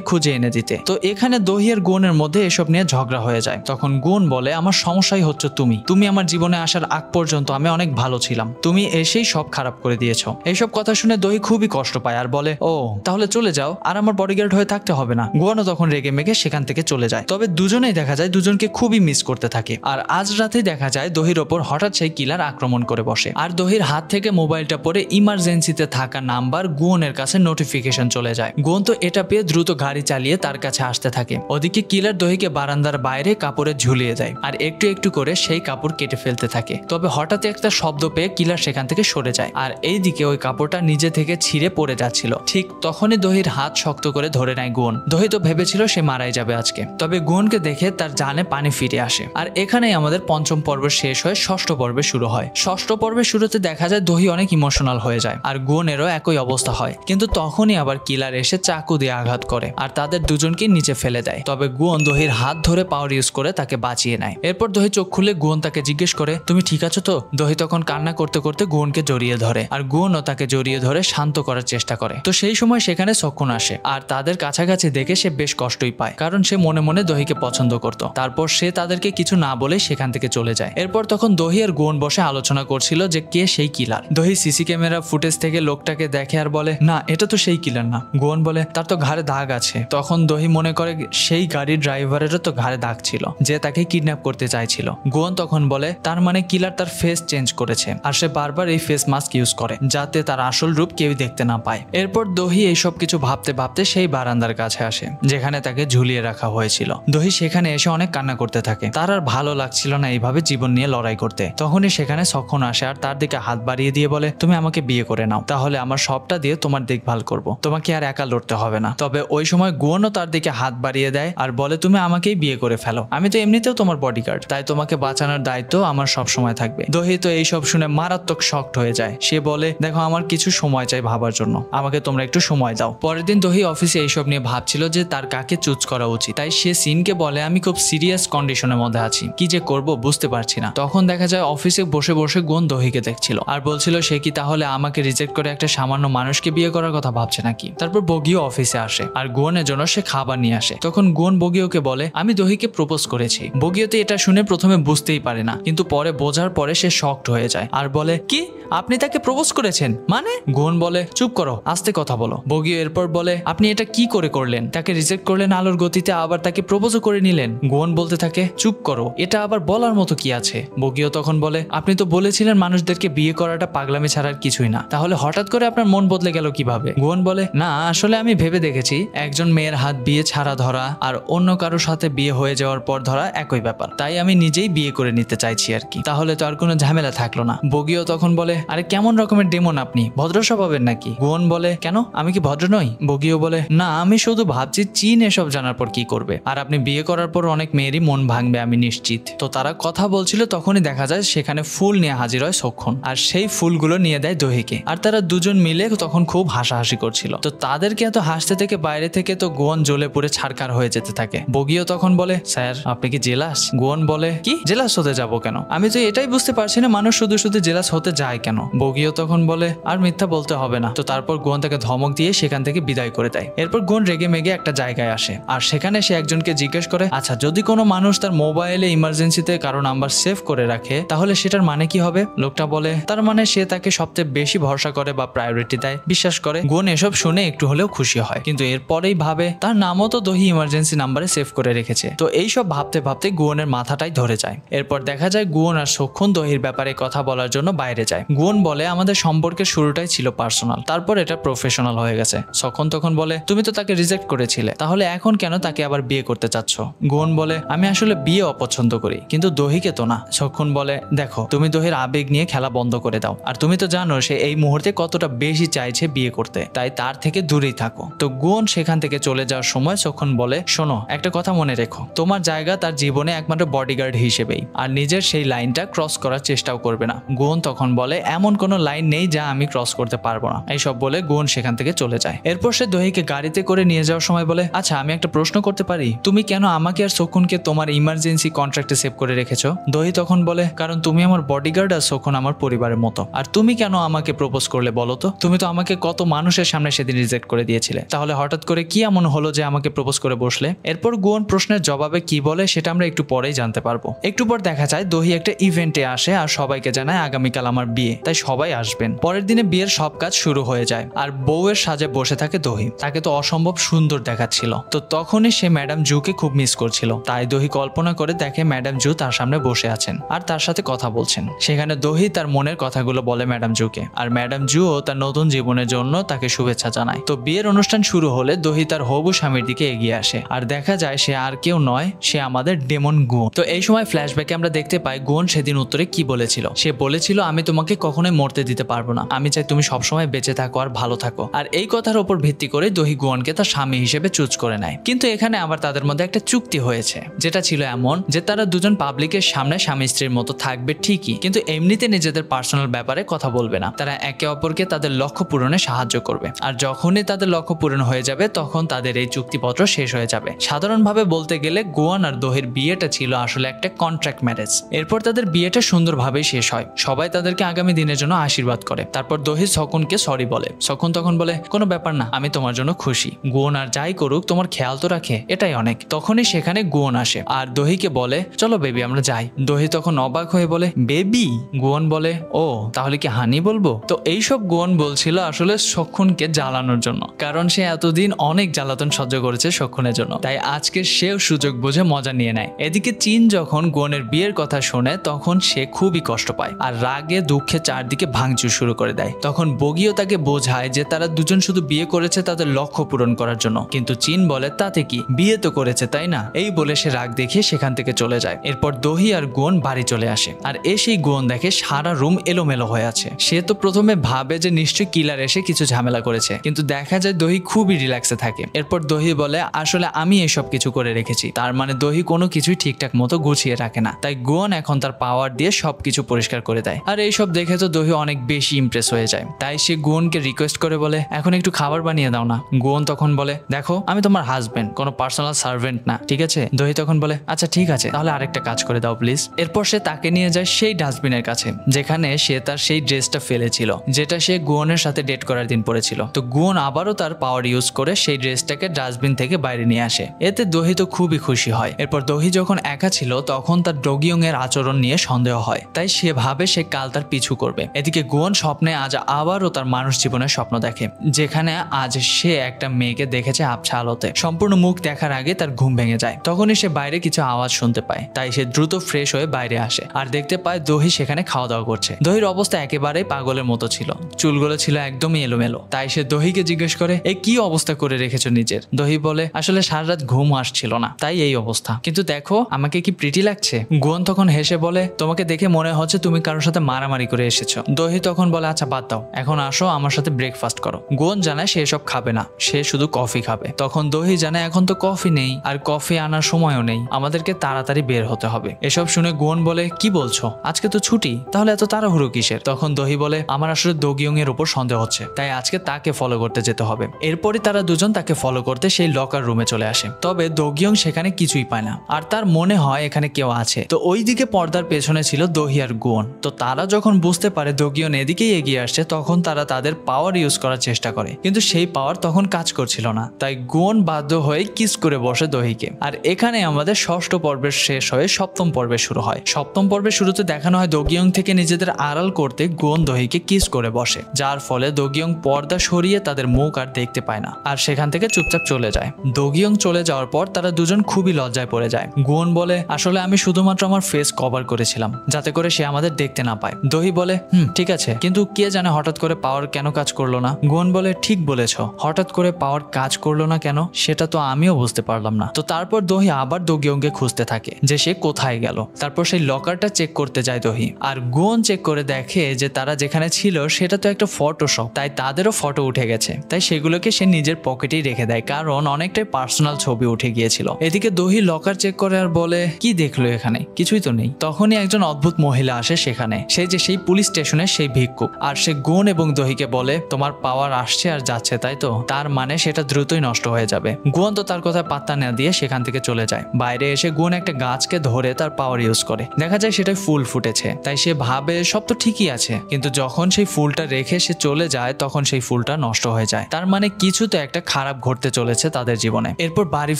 খুঁজে এনে দিতে। তো এখানে দহি আর গুয়নের মধ্যে এসব নিয়ে ঝগড়া হয়ে যায়। তখন গুয়ন বলে আমার সমস্যাই হচ্ছে তুমি আমার জীবনে আসার আগ পর্যন্ত আমি অনেক ভালো ছিলাম, তুমি এসেই সব খারাপ করে দিয়েছো। এইসব কথা শুনে দহি খুবই কষ্ট পায় আর বলে ও তাহলে চলে যাও, আর আমার বডিগার্ড হয়ে থাকতে হবে না। গুয়নও তখন রেগে মেগে সেখান থেকে চলে যায়। তবে দুজনেই দেখা যায় দুজনকে খুবই মিস করতে থাকে। আর আজ রাতে দেখা যায় দহির ওপর হঠাৎ সেই কিলার আক্রমণ করে বসে আর দহির হাত থেকে মোবাইলটা পড়ে ইমার্জেন্সিতে থাকা নাম্বার গুয়নের কাছে নোটিফিকেশন চলে যায়। গুয়ন তো এটা পেয়ে দ্রুত গাড়ি চালিয়ে তার কাছে আসতে থাকে। ওদিকে কিলার দহিকে বারান্দার বাইরে কাপড়ে ঝুলিয়ে দেয় আর একটু একটু করে সেই কাপড় কেটে ফেলতে থাকে। তবে হঠাৎ একটা শব্দ পেয়ে কিলার সেখান থেকে সরে যায় আর এইদিকে ওই কাপড়টা নিজে থেকে ছিঁড়ে পড়ে যাচ্ছিল। ঠিক তখনই দহির হাত শক্ত করে ধরে নেয় গুয়ন। দহি তো ভেবেছিল সে মারাই যাবে আজকে, তবে গুয়নকে দেখে তার জানে পানি ফিরে আসে। আর এখানেই আমাদের পঞ্চম পর্ব শেষ হয়ে ষষ্ঠ পর্বে শুরু হয়। ষষ্ঠ পর্বের শুরুতে দেখা যায় দহি অনেক ইমোশনাল হয়ে যায় আর গুয়নেরও একই অবস্থা হয়, কিন্তু তখনই আবার কিলার এসে চাকু দিয়ে আঘাত করে আর তাদের দুজনকে নিচে ফেলে দেয়। তবে গুয়ন দহির হাত ধরে পাওয়ার ইউজ করে তাকে বাঁচিয়ে নেয়। এরপর দহি চোখ খুলে গুয়ন তাকে জিজ্ঞেস করে তুমি ঠিক আছো তো? দহি তখন কান্না করতে করতে গুয়নকে জড়িয়ে ধরে আর গুয়নও তাকে জড়িয়ে ধরে শান্ত করার চেষ্টা করে। তো সেই সময় সেখানে সক্ষণ আসে আর তাদের কাছাকাছি দেখে সে বেশ কষ্টই পায়, কারণ সে মনে মনে দহিকে পছন্দ করত। তারপর সে তাদেরকে কিছু না বলে সেখান থেকে চলে যায়। এরপর তখন দহি আর গুয়ন বসে আলোচনা করছিল যে কে সেই কিলার। দহি সিসি ক্যামেরা ফুটেজ থেকে লোকটাকে দেখে আর বলে না এটা তো সেই কিলার না। গুয়ন বলে তার তো ঘাড়ে দাগ আছে। তখন দহি মনে করে সেই গাড়ির ড্রাইভারেরও তো ঘাড়ে দাগ ছিল, যে তাকে কিডন্যাপ করতে চাইছিল। গুয়ন তখন বলে তার মানে কিলার তার ফেস চেঞ্জ করেছে আর সে বারবার এই ফেস মাস্ক ইউজ করে যাতে তার আসল রূপ কেউ দেখতে না পায়। এরপর দহি এইসব কিছু ভাবতে ভাবতে সেই বারান্দার কাছে আসে যেখানে তাকে ঝুলিয়ে রাখা হয়েছিল। দহি সেখানে এসে অনেক কান্না করতে থাকে, তার আর ভালো লাগছিল না এইভাবে জীবন নিয়ে লড়াই করতে। তখনই সেখানে সক্ষণ আসে আর তার দিকে হাত বাড়িয়ে দিয়ে বলে তুমি আমাকে বিয়ে করে নাও, তাহলে আমার সবটা দিয়ে তোমার দেখভাল করব, তোমাকে আর একা লড়তে হবে না। তবে ওই সময় গুয়নও তার দিকে হাত বাড়িয়ে দেয় আর বলে তুমি আমাকেই বিয়ে করে ফেলো, আমি তো এমনিতেও তোমার বডিগার্ড, তাই তোমাকে বাঁচানোর দায়িত্ব আমার সব সময় থাকবে। দহি তো এইসব শুনে মারাত্মক শকড হয়ে যায়। সে বলে দেখো আমার কিছু সময় চাই ভাবার জন্য, আমাকে তোমরা একটু সময় দাও। পরের দিন দহি অফিসে এইসব নিয়ে ভাবছিল যে তার কাকে চুজ করা উচিত, তাই সে সিনকে বলে আমি খুব সিরিয়াস কন্ডিশনের মধ্যে আছি, কি যে করব বুঝতে পারছি না। তখন দেখা যায় অফিসে বসে বসে গুয়ন দহিকে দেখছিল আর বলছিল সে কি তাহলে আমাকে রিজেক্ট করে একটা সামান্য মানুষকে বিয়ে করার কথা ভাবছে নাকি। তারপর বগিও অফিসে আসে আর গুয়নের জন্য সে খাবার নিয়ে আসে। তখন গুয়ন বগিওকে বলে আমি দহিকে প্রপোজ করেছি। বগিওতে এটা শুনে প্রথমে বুঝতেই পারে না, কিন্তু পরে বোঝার পরে সে শকড হয়ে যায় আর বলে কি আপনি তাকে প্রপোজ করেছেন মানে? গুয়ন বলে চুপ করো, আস্তে কথা বলো। বগিও এরপর বলে আপনি এটা কি করে করলেন? তাকে রিজেক্ট করলেন আলোর গতিতে, আবার তাকে প্রপোজও করে নিলেন। গুয়ন বলতে থাকে চুপ করো, এটা আবার বলার মতো কি আছে? বগিও তখন বলে আপনি তো বলেছিলেন মানুষদেরকে বিয়ে করাটা পাগলামি ছাড়ার কিছুই না, তাহলে হঠাৎ করে আপনার মন বদলে গেল কিভাবে? গুয়ন বলে না আসলে আমি ভেবে দেখেছি একজন মেয়ের হাত বিয়ে ছাড়া ধরা আর অন্য কারোর সাথে বিয়ে হয়ে যাওয়ার পর ধরা একই ব্যাপার, তাই আমি নিজেই বিয়ে করে নিতে চাইছি আর কি, তাহলে তো আর কোনো ঝামেলা থাকলো না। বগিও তখন বলে আরে কেমন রকমের ডেমন আপনি, ভদ্র স্বভাবের নাকি? গুয়ন বলে কেন, আমি কি ভদ্র নই? বগিও বলে না আমি শুধু ভাবছি চীন এসব জানার পর কি করবে, আর আপনি বিয়ে করার পর অনেক মেয়েরই মন ভাঙবে আমি নিশ্চিত। তো তারা কথা বলছিল তখনই দেখা যায় সেখানে ফুল নিয়ে হাজির হয় সক্ষণ আর সেই ফুলগুলো নিয়ে দেয় দহিকে আর তারা দুজন মিলে তখন খুব হাসাহাসি করছিল। তো তাদেরকে এত হাসতে থেকে বাইরে থেকে তো গুয়ন জ্বলে পুড়ে ছারখার হয়ে যেতে থাকে। বগিও তখন বলে স্যার আপনি কি জেলাস? গুয়ন বলে কি জেলাস হতে যাবো কেন, আমি তো এটাই বুঝতে পারছি না মানুষ শুধু শুধু জেলাস হতে যায় কেন। বগিও তখন বলে আর মিথ্যা বলতে হবে না। তো তারপর গুয়ন তাকে ধমক দিয়ে সেখান থেকে বিদায় করে দেয়। এরপর গুয়ন রেগে মেগে একটা জায়গায় আসে আর সেখানে সে একজনকে জিজ্ঞেস করে আচ্ছা যদি কোনো মানুষ তার মোবাইলে ইমার্জেন্সিতে কারো নাম্বার সেভ করে রাখে তাহলে সেটার মানে কি হবে? লোকটা বলে তার মানে সে তাকে সবচেয়ে বেশি ভরসা করে বা প্রায়োরিটি দেয়, বিশ্বাস করে। গুয়ন এসব শুনে একটু হলেও খুশি হয়, কিন্তু এরপরেই ভাবে তার নামও তো দহি ইমার্জেন্সি নাম্বারে সেভ করে রেখেছে। তো এইসব ভাবতে ভাবতে গুয়নের মাথাটাই ধরে যায়। এরপর দেখা যায় গুয়ন আর সক্ষণ দহির ব্যাপারে কথা বলার জন্য বাইরে যায়। গুয়ন বলে আমাদের সম্পর্কের শুরুটাই ছিল পার্সোনাল, তারপর এটা প্রফেশনাল হয়ে গেছে। সক্ষণ তখন বলে তুমি তো তাকে রিজেক্ট করেছিলে, তাহলে এখন কেন তাকে আবার বিয়ে করতে চাচ্ছ? গুয়ন বলে আমি আসলে বিয়ে অপছন্দ করি, কিন্তু দহিকে তো না। সক্ষণ বলে দেখো তুমি দহির আবেগ নিয়ে খেলা বন্ধ করে দাও, আর তুমি তো জানো সে এই মুহূর্তে কতটা বেশি চাইছে বিয়ে করতে, তাই তার থেকে দূরেই থাকো। তো গুয়ন সেখান থেকে চলে যাওয়ার সময় সখন বলে, শোনো একটা কথা মনে রেখো, তোমার জায়গা তার জীবনে একমাত্র বডিগার্ড হিসেবেই, আর নিজের সেই লাইনটা ক্রস করার চেষ্টাও করবে না। গুয়ন তখন বলে, এমন কোনো লাইন নেই যা আমি ক্রস করতে পারবো না। এইসব বলে গুয়ন সেখান থেকে চলে যায়। এরপর সে দহিকে গাড়িতে করে নিয়ে যাওয়ার সময় বলে, আচ্ছা আমি একটা প্রশ্ন করতে পারি, তুমি কেন আমাকে আর সখনকে তোমার ইমার্জেন্সি কন্ট্রাক্টে সেভ করে রেখেছো? দহি তখন বলে, কারণ তুমি আমার বডিগার্ড আর সখন আমার পরিবারের মতো। আর তুমি কেন আমাকে প্রপোজ করলে বলো তো? তুমি তো আমাকে কত মানুষের সামনে সেদিন রিজেক্ট করে দিয়েছিলে, তাহলে হঠাৎ করে কি এমন হলো যে আমাকে প্রপোজ করে বসলে? এরপর গুয়ন প্রশ্নের জবাবে কি বলে সেটা আমরা একটু পরেই জানতে পারবো। একটু পর দেখা যায় দহি একটা ইভেন্টে আসে আর সবাইকে জানায় আগামীকাল আমার বিয়ে, তাই সবাই আসবেন। পরের দিনে বিয়ের সব কাজ শুরু হয়ে যায় আর বউয়ের সাজে বসে থাকে দহি। তাকে তো অসম্ভব সুন্দর দেখাচ্ছিল। তো তখনই সে ম্যাডাম জুকে খুব মিস করছিল, তাই দহি কল্পনা করে দেখে ম্যাডাম জু তার সামনে বসে আছেন আর তার সাথে কথা বলছেন। সেখানে দহি তার মনের কথাগুলো বলে ম্যাডাম জুকে, আর ম্যাডাম জুও তার নতুন জীবনের জন্য তাকে শুভেচ্ছা জানায়। তো বিয়ের অনুষ্ঠান শুরু হলে দহি তার হবু স্বামীর দিকে এগিয়ে আসে আর দেখা যায় সে আর কেউ নয়, সে আমাদের ডেমন গুয়ন। তো এই সময় ফ্ল্যাশব্যাকে আমরা দেখতে পাই গুয়ন সেদিন উত্তরে কি বলেছিল। সে বলেছিল, আমি তোমাকে কখনোই মরতে দিতে পারবো না, আমি চাই তুমি সবসময় বেঁচে থাকো আর ভালো থাকো। আর এই কথার উপর ভিত্তি করে দহি গুয়নকে তার স্বামী হিসেবে চুজ করে নেয়। কিন্তু এখানে আবার তাদের মধ্যে একটা চুক্তি হয়েছে, যেটা ছিল এমন যে তারা দুজন পাবলিকের সামনে স্বামী স্ত্রীর মতো থাকবে ঠিকই, কিন্তু এমনিতে নিজেদের পার্সোনাল ব্যাপারে কথা বলবে না। তারা একে অপরকে তাদের লক্ষ্য পূরণে সাহায্য করবে, আর যখনই তাদের লক্ষ্য পূরণ হয়ে যাবে তখন তাদের এই চুক্তিপত্র শেষ হয়ে যাবে। সাধারণভাবে বলতে গেলে গুয়ন আর দহির বিয়েটা ছিল আসলে একটা কন্ট্রাক্ট ম্যারেজ। এরপর তাদের বিয়েটা সুন্দরভাবেই শেষ হয়। সবাই তাদেরকে আগামী দিনের জন্য আশীর্বাদ করে। তারপর দহি সখনকে সরি বলে। সখন তখন বলে, কোনো ব্যাপার না, আমি তোমার জন্য খুশি। গুয়ন আর যাই করুক তোমার খেয়াল তো রাখে, এটাই অনেক। তখনই সেখানে গুয়ন আসে আর দহিকে বলে, চলো বেবি আমরা যাই। দহি তখন অবাক হয়ে বলে, বেবি? গুয়ন বলে, ও তাহলে কি হানি বলবো? তো এইসব গুয়ন বলছিল আসলে সখনকে জ্বালানোর জন্য, কারণ সে এতদিন অনেক জ্বালাতন সহ্য করেছে সখনের জন্য, তাই আজকে সেও সুযোগ বুঝে মজা নিয়ে নেয়। এদিকে চিন যখন গুয়নের বিয়ের কথা শোনে তখন সে খুবই কষ্ট পায় আর রাগে দুঃখে চারদিকে ভাঙচুর শুরু করে দেয়। তখন বগিও তাকে বোঝায় যে তারা দুজন শুধু বিয়ে করেছে তাদের লক্ষ্য পূরণ করার জন্য, কিন্তু চিন বলে তাতে কি, বিয়ে তো করেছে তাই না? এই বলে সে রাগ দেখিয়ে সেখান থেকে চলে যায়। এরপর দহি আর গুয়ন বাড়ি চলে আসে আর এসেই গুয়ন দেখে সারা রুম এলোমেলো হয়ে আছে। সে তো প্রথমে ভাবে যে নিশ্চয়ই কিলার এসে কিছু ঝামেলা করেছে, কিন্তু দেখা যায় দহি খুবই রিল্যাক্সে থাকে। এরপর দহি বলে, আসলে আমি এসব কিছু করে রেখেছি। তার মানে দহি কোনো কিছুই ঠিকঠাক মতো গুছিয়ে রাখে না, তাই গুয়ন এখন তার পাওয়ার দিয়ে সবকিছু পরিষ্কার করে দেয়। আর এইসব দেখে তো দহি অনেক বেশি ইমপ্রেস হয়ে যায়, তাই সে গুয়নকে রিকোয়েস্ট করে বলে, এখন একটু খাবার বানিয়ে দাও না। গুয়ন তখন বলে, দেখো আমি তোমার হাজবেন্ড, কোনো পার্সোনাল সার্ভেন্ট না, ঠিক আছে? দহি তখন বলে, আচ্ছা ঠিক আছে, তাহলে আরেকটা কাজ করে দাও প্লিজ। এরপর সে তাকে নিয়ে যায় সেই ডাস্টবিনের কাছে যেখানে সে তার সেই ড্রেসটা ফেলেছিল, যেটা সে গুয়নের সাথে ডেট করার দিন পরেছিল। তো গুয়ন আবারও তার পাওয়ার ইউজ করে সেই ড্রেসটাকে ডাস্টবিন থেকে বাইরে নিয়ে আসে। এতে দহি তো খুবই খুশি হয়। এরপর দহি যখন একা ছিল তখন তার ডগিয়ং এর আচরণ নিয়ে সন্দেহ হয়, তাই সে ভাবে সে কাল তার পিছু করবে। এদিকে গুয়ন স্বপ্নে আজ আবারও তার মানুষ জীবনের স্বপ্ন দেখে, যেখানে আজ সে একটা মেয়েকে দেখেছে আবছা আলোতে। সম্পূর্ণ মুখ দেখার আগে তার ঘুম ভেঙে যায়। তখনই সে বাইরে কিছু আওয়াজ শুনতে পায়, তাই সে দ্রুত ফ্রেশ হয়ে বাইরে আসে আর দেখতে পায় দহি সেখানে খাওয়া দাওয়া করছে। দহির অবস্থা একেবারেই পাগলের মতো ছিল, চুলগুলো ছিল একদমই এলোমেলো। তাই সে দহিকে জিজ্ঞেস করে, এই কি অবস্থা করে রেখেছো নিজের? দহি বলে, আসলে সারা রাত ঘুম আসছিল না তাই এই অবস্থা, কিন্তু দেখো আমাকে কি প্রিটি লাগছে। গুয়ন তখন হেসে বলে, তোমাকে দেখে মনে হচ্ছে তুমি কারোর সাথে মারামারি করে এসেছো। দহি তখন বলে, আচ্ছা বাদ দাও, এখন আসো আমার সাথে ব্রেকফাস্ট করো। গুয়ন জানায় সে এসব খাবে না, সে শুধু কফি খাবে। তখন দহি জানায় এখন তো কফি নেই আর কফি আনার সময়ও নেই, আমাদেরকে তাড়াতাড়ি বের হতে হবে। এসব শুনে গুয়ন বলে, কি বলছো, আজকে তো ছুটি, তাহলে এত তাড়াহুড়ো কিসের? তখন দহি বলে, আমার আসলে দগিয়ং এর উপর সন্দেহ হচ্ছে, তাই আজকে তাকে ফলো করতে যেতে হবে। এরপরই তারা দুজন তাকে ফলো করতে সেই লকার রুমে চলে আসে। তবে দগিয়ং সেখানে কিছুই পায় না আর তার মনে হয় এখানে কেউ আছে। তো ওইদিকে পর্দার পেছনে ছিল দহি আর গুয়ন। তো তারা যখন বুঝতে পারে দগিয়ন এদিকেই এগিয়ে আসছে তখন তারা তাদের পাওয়ার ইউজ করার চেষ্টা করে, কিন্তু সেই পাওয়ার তখন কাজ করছিল না। তাই গুয়ন বাধ্য হয়ে কিস করে বসে দহিকে। আর এখানে আমাদের ষষ্ঠ পর্বের শেষ হয়ে সপ্তম পর্বে শুরু হয়। সপ্তম পর্বের শুরুতে দেখানো হয় দগিয়ং থেকে নিজেদের আড়াল করতে গুয়ন দহিকে কিস করে বসে, যার ফলে দগিয়ং পর্দা সরিয়ে তাদের মুখ আর দেখতে পায় না আর সেখান থেকে চুপচাপ চলে যায়। দগিয়ং চলে যাওয়ার পর তারা দুজন খুবই লজ্জায় পড়ে যায়। গুয়ন বলে, আসলে আমি শুধুমাত্র আমার ফেস কভার করেছিলাম যাতে করে সে আমাদের দেখতে না পায়। দহি বলে, ঠিক আছে, কিন্তু কে জানে হঠাৎ করে পাওয়ার কেন কাজ করলো না। গুয়ন বলে, ঠিক বলেছ, হঠাৎ করে পাওয়ার কাজ করলো না কেন সেটা তো আমিও বুঝতে পারলাম না। তো তারপর দহি আবার দগিয়ংকে খুঁজতে থাকে যে সে কোথায় গেল। তারপর সেই লকারটা চেক করতে যায় দহি, আর গুয়ন চেক করে দেখে যে তারা যেখানে ছিল সেটা তো একটা ফটোশপ, তাই তাদেরও ফটো উঠে গেছে, তাই সেগুলোকে সে নিজের পকেটেই রেখে দেয়, কারণ অনেকটাই পার্সোনাল ছবি উঠে গিয়েছিল। এদিকে দহি লকার চেক করে আর বলে কি দেখলো এখানে, কিছুই তো নেই। তখনই একজন অদ্ভুত মহিলা আসে সেখানে, সেই পুলিশ স্টেশনের সেই ভিক্ষুক, আর সে গুণ এবং দহিকে বলে তোমার পাওয়ার আসছে আর যাচ্ছে, তাই তো, তার মানে সেটা দ্রুতই নষ্ট হয়ে যাবে। গুণ তো তার কথা পাত্তা না দিয়ে সেখান থেকে চলে যায়। বাইরে এসে গুণ একটা গাছকে ধরে তার পাওয়ার ইউজ করে, দেখা যায় সেটাই ফুল ফুটেছে, তাই সে ভাবে সব তো ঠিকই আছে, কিন্তু যখন সেই ফুলটা রেখে সে চলে যায় তখন সেই ফুলটা নষ্ট হয়ে যায়, তার মানে কিছু তো একটা খারাপ ঘটতে চলেছে তাদের জীবনে। এরপর বাড়ি